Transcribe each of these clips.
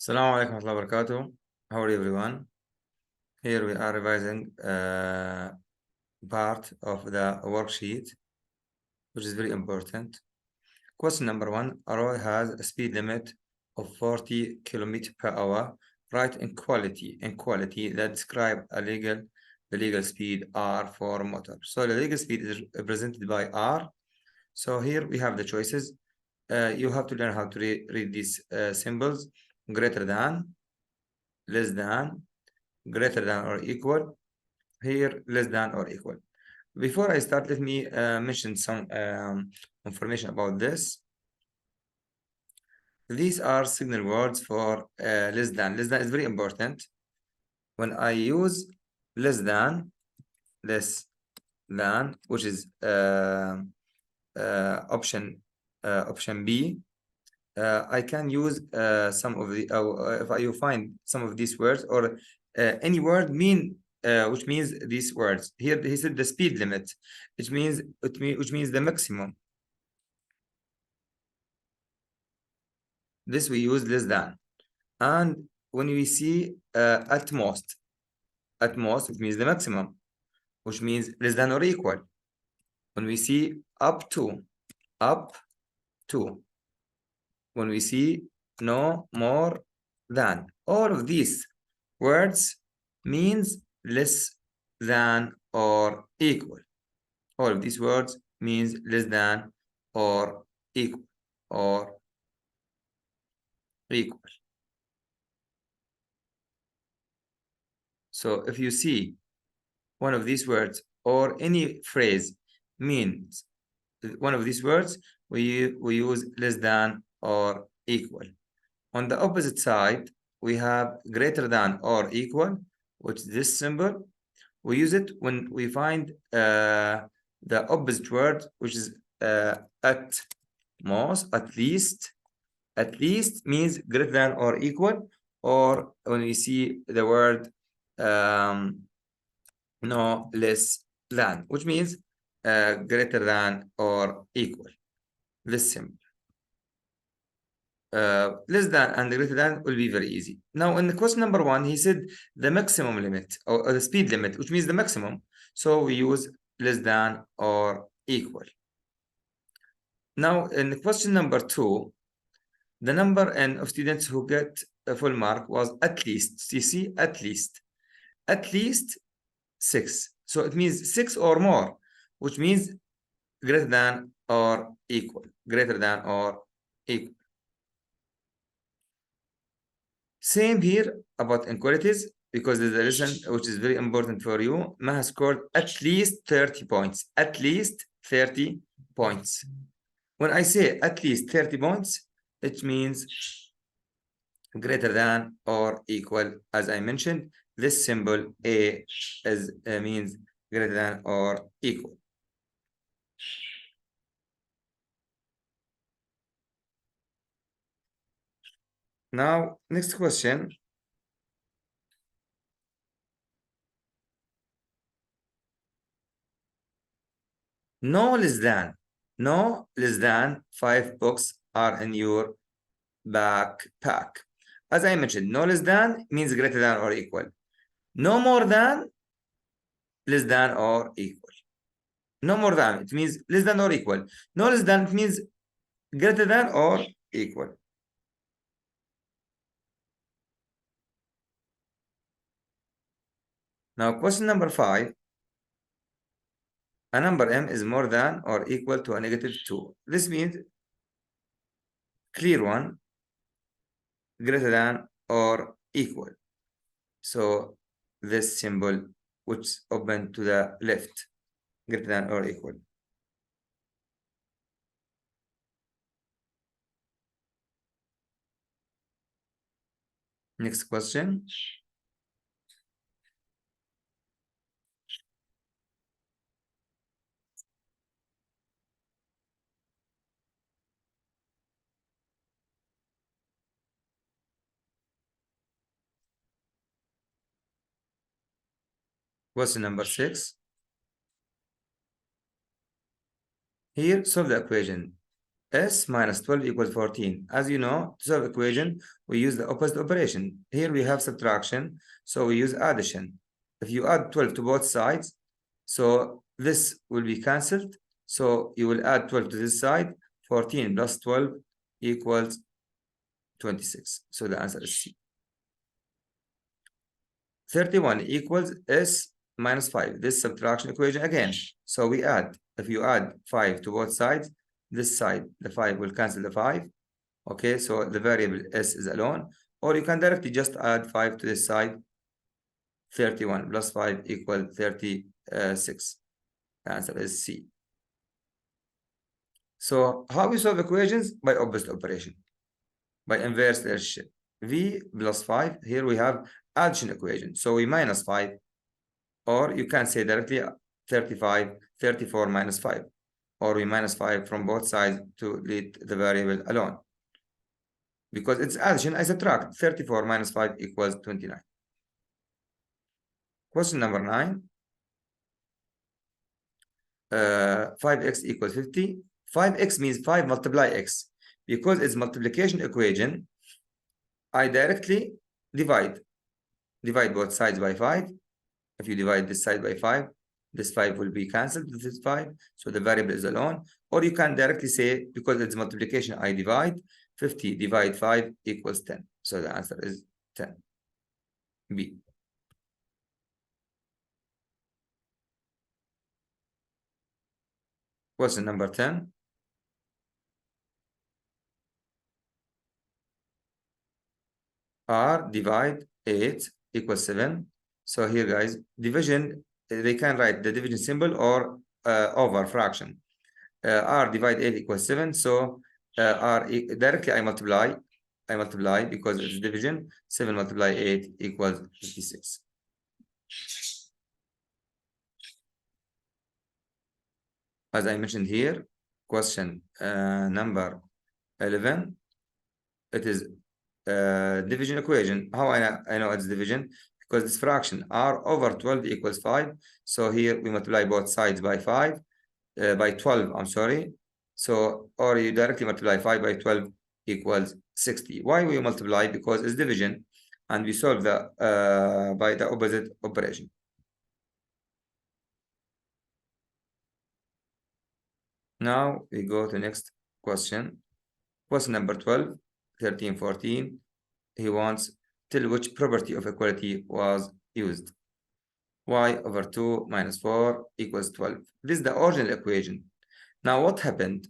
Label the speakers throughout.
Speaker 1: Assalamu alaikum wa rahmatullahi wa barakatuh. How are you, everyone? Here we are revising part of the worksheet, which is very important. Question number 1, a road has a speed limit of 40 km per hour. Write inequality that describe the legal speed R for motor. So the legal speed is represented by R. So here we have the choices. You have to learn how to read these symbols: greater than, less than, greater than or equal, here less than or equal. Before I start, let me mention some information about this. These are signal words for less than. Less than is very important. When I use less than, which is option B, I can use some of the if you find some of these words or any word which means these words. Here he said the speed limit, which means the maximum. This we use less than. And when we see at most, it means the maximum, which means less than or equal. When we see up to, when we see no more than, all of these words means less than or equal. All of these words means less than or equal or equal. So if you see one of these words or any phrase means one of these words, we use less than or equal. On the opposite side, we have greater than or equal, which is this symbol. We use it when we find the opposite word, which is at most, at least. At least means greater than or equal, or when we see the word no less than, which means greater than or equal. This symbol. Less than and greater than will be very easy. Now, in the question number 1, he said the maximum limit or the speed limit, which means the maximum. So we use less than or equal. Now, in the question number 2, the number of students who get a full mark was at least. You see, at least 6. So it means 6 or more, which means greater than or equal. Greater than or equal. Same here about inequalities, because there's a lesson which is very important for you. Maha scored at least 30 points. At least 30 points. When I say at least 30 points, it means greater than or equal. As I mentioned, this symbol A means greater than or equal. Now, next question. No less than 5 books are in your backpack. As I mentioned, no less than means greater than or equal. No more than, less than or equal. No more than, it means less than or equal. No less than, it means greater than or equal. Now, question number 5. A number m is more than or equal to a -2. This means clear one, greater than or equal. So this symbol which is open to the left, greater than or equal. Next question. Question number 6. Here, solve the equation. S minus 12 equals 14. As you know, to solve equation, we use the opposite operation. Here we have subtraction, so we use addition. If you add 12 to both sides, so this will be cancelled. So you will add 12 to this side. 14 plus 12 equals 26. So the answer is C. 31 equals S minus 5. This subtraction equation again. So we add. If you add 5 to both sides, this side, the 5 will cancel the 5. Okay, so the variable S is alone. Or you can directly just add 5 to this side. 31 plus 5 equals 36. The answer is C. So how we solve equations? By opposite operation. By inverse relationship. V plus 5. Here we have addition equation. So we minus 5. Or you can say directly 34 minus 5. Or we minus 5 from both sides to leave the variable alone. Because it's addition, I subtract. 34 minus 5 equals 29. Question number 9. 5x equals 50. 5x means 5 multiply x. Because it's multiplication equation, I directly divide both sides by 5. If you divide this side by 5, this 5 will be cancelled with this 5, so the variable is alone. Or you can directly say, because it's multiplication, I divide. 50 divide 5 equals 10. So the answer is 10. B. Question number 10. R divide 8 equals 7. So here, guys, division, they can write the division symbol or over fraction. R divide 8 equals 7. So R directly I multiply because it's division. 7 multiply 8 equals 56. As I mentioned here, question number 11, it is division equation. How I know it's division? Because this fraction R over 12 equals 5. So here we multiply both sides by 5, by 12, I'm sorry. So, or you directly multiply 5 by 12 equals 60. Why we multiply? Because it's division, and we solve the by the opposite operation. Now we go to next question. Question number 12, 13, 14. He wants tell which property of equality was used. Y over 2 minus 4 equals 12. This is the original equation. Now what happened?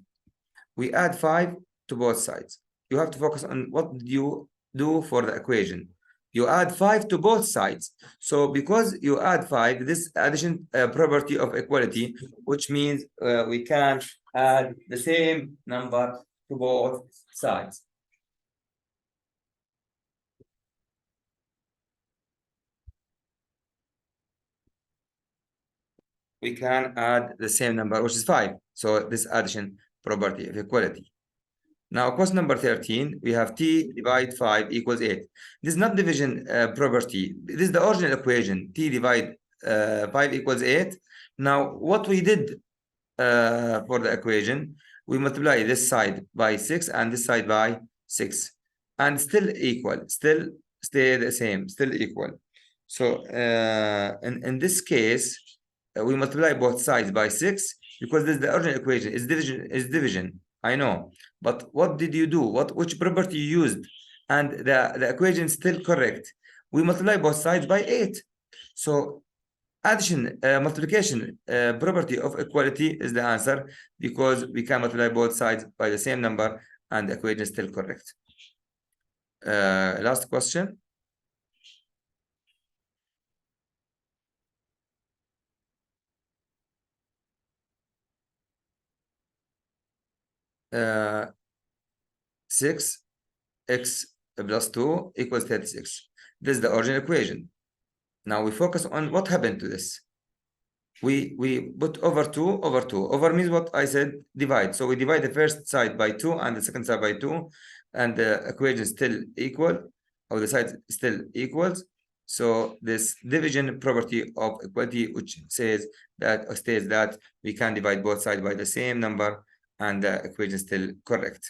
Speaker 1: We add 5 to both sides. You have to focus on what you do for the equation. You add 5 to both sides. So because you add 5, this addition property of equality, which means we can add the same number to both sides. We can add the same number, which is 5. So this addition property of equality. Now, question number 13, we have t divide 5 equals 8. This is not division property. This is the original equation. T divide 5 equals 8. Now, what we did for the equation, we multiply this side by 6 and this side by 6. And still equal, still stay the same, still equal. So in this case, we multiply both sides by 6 because this is the original equation. It's division. I know. But what did you do? Which property you used? And the equation is still correct. We multiply both sides by 8. So addition, multiplication property of equality is the answer because we can multiply both sides by the same number and the equation is still correct. Last question. Uh, 6x plus 2 equals 36. This is the original equation. Now we focus on what happened to this. We put over 2 over 2. Over means what I said, divide. So we divide the first side by 2 and the second side by 2, and the equation is still equal, or the side still equals. So this division property of equality, which says that or states that we can divide both sides by the same number and the equation is still correct.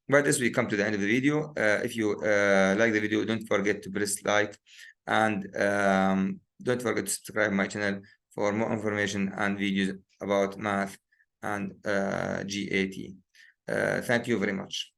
Speaker 1: By this, we come to the end of the video. If you like the video, don't forget to press like, and don't forget to subscribe my channel for more information and videos about math and GAT. Thank you very much.